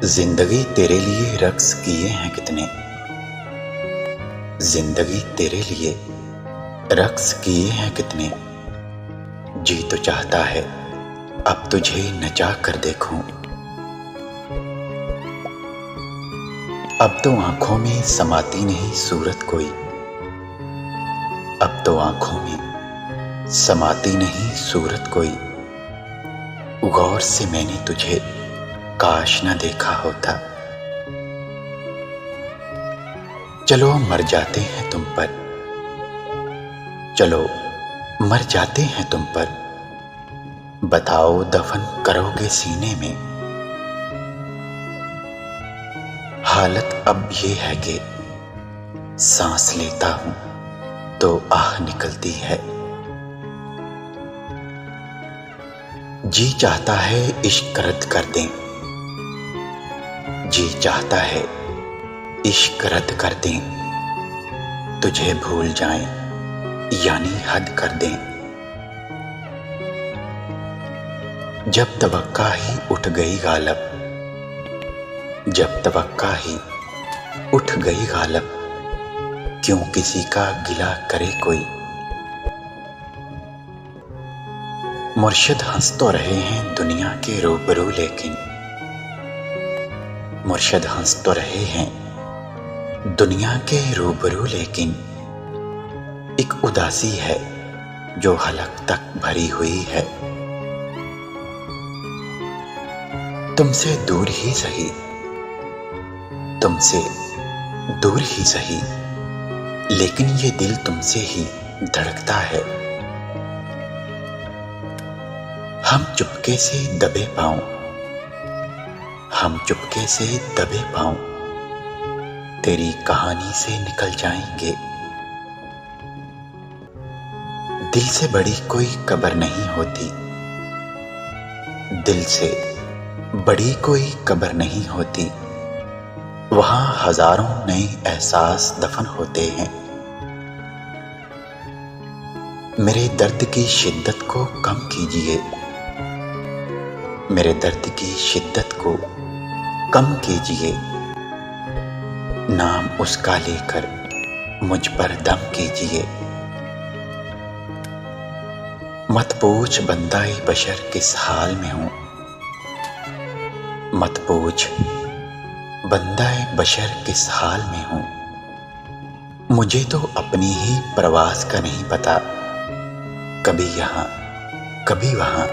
जिंदगी तेरे लिए रक्स किए हैं कितने, जिंदगी तेरे लिए रक्स किए हैं कितने। जी तो चाहता है अब तुझे नचा कर देखूं। अब तो आंखों में समाती नहीं सूरत कोई, अब तो आंखों में समाती नहीं सूरत कोई। गौर से मैंने तुझे काश न देखा होता। चलो मर जाते हैं तुम पर, चलो मर जाते हैं तुम पर। बताओ दफन करोगे सीने में। हालत अब ये है कि सांस लेता हूं तो आह निकलती है। जी चाहता है इश्क रद्द कर दें, जी चाहता है इश्क रद्द कर दें। तुझे भूल जाएं यानी हद कर दें। जब तवक्का ही उठ गई गालब, जब तवक्का ही उठ गई गालब, क्यों किसी का गिला करे कोई। मुर्शिद हंस तो रहे हैं दुनिया के रूबरू, लेकिन मुर्शिद हंस तो रहे हैं दुनिया के रूबरू, लेकिन एक उदासी है जो हलक तक भरी हुई है। तुमसे दूर ही सही, तुमसे दूर ही सही, लेकिन ये दिल तुमसे ही धड़कता है। हम चुपके से दबे पांव, हम चुपके से दबे पांव तेरी कहानी से निकल जाएंगे। दिल से बड़ी कोई कब्र नहीं होती, दिल से बड़ी कोई कब्र नहीं होती। वहां हजारों नए एहसास दफन होते हैं। मेरे दर्द की शिद्दत को कम कीजिए, मेरे दर्द की शिद्दत को कम कीजिए। नाम उसका लेकर मुझ पर दम कीजिए। मत पूछ बंदाए बशर किस हाल में हूं, मत पूछ बंदाए बशर किस हाल में हूं। मुझे तो अपनी ही प्रवास का नहीं पता, कभी यहां कभी वहां।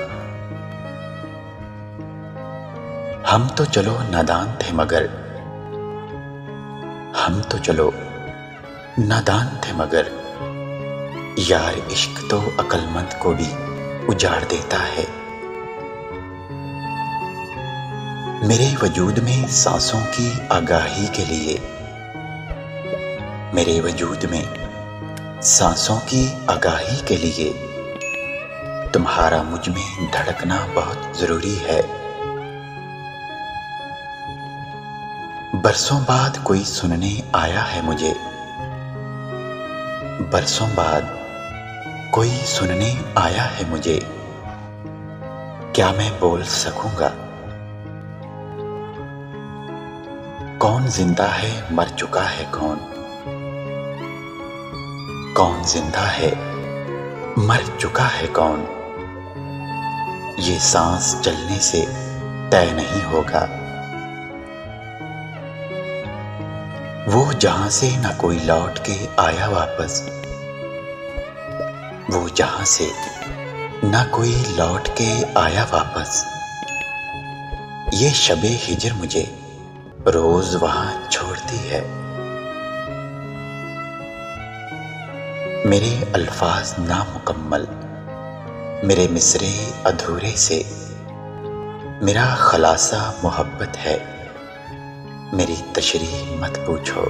हम तो चलो नादान थे मगर, हम तो चलो नादान थे मगर, यार इश्क तो अक्लमंद को भी उजाड़ देता है। मेरे वजूद में सांसों की आगाही के लिए, मेरे वजूद में सांसों की आगाही के लिए तुम्हारा मुझ में धड़कना बहुत जरूरी है। बरसों बाद कोई सुनने आया है मुझे, बरसों बाद कोई सुनने आया है मुझे। क्या मैं बोल सकूंगा? कौन जिंदा है मर चुका है कौन, कौन जिंदा है मर चुका है कौन। ये सांस चलने से तय नहीं होगा। वो जहां से ना कोई लौट के आया वापस, वो जहां से ना कोई लौट के आया वापस। ये शबे हिजर मुझे रोज वहां छोड़ती है। मेरे अल्फाज नामुकम्मल, मेरे मिसरे अधूरे से, मेरा खलासा मोहब्बत है। मेरी तशरीह मत पूछो।